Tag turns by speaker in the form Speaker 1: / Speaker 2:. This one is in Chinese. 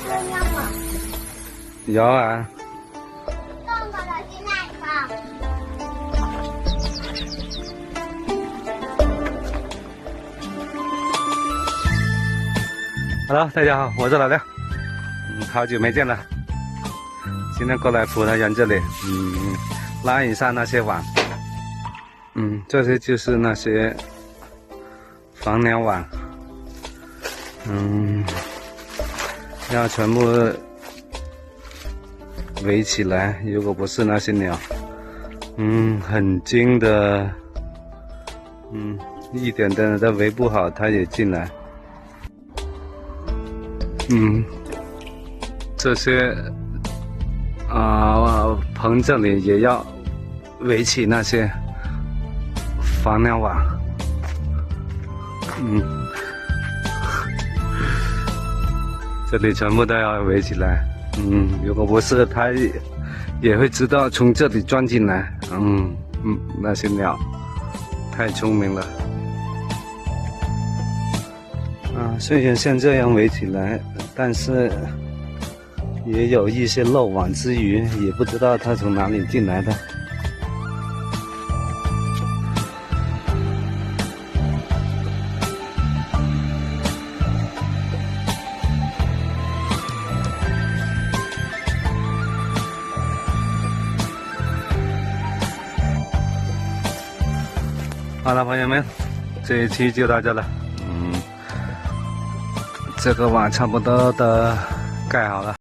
Speaker 1: 这样吗？
Speaker 2: 有啊。
Speaker 1: 动过了去那个。
Speaker 2: Hello， 大家好，我是老廖。好久没见了。今天过来葡萄园这里，拉一下那些网。这些就是那些防鸟网。要全部围起来，如果不是那些鸟，很精的，一点点的围不好，它也进来。这些棚这里也要围起那些防鸟网。这里全部都要围起来。如果不是，它也会知道从这里钻进来。那些鸟太聪明了。虽然像这样围起来，但是也有一些漏网之鱼，也不知道它从哪里进来的。好了，朋友们，这一期就到这了。这个网差不多都盖好了。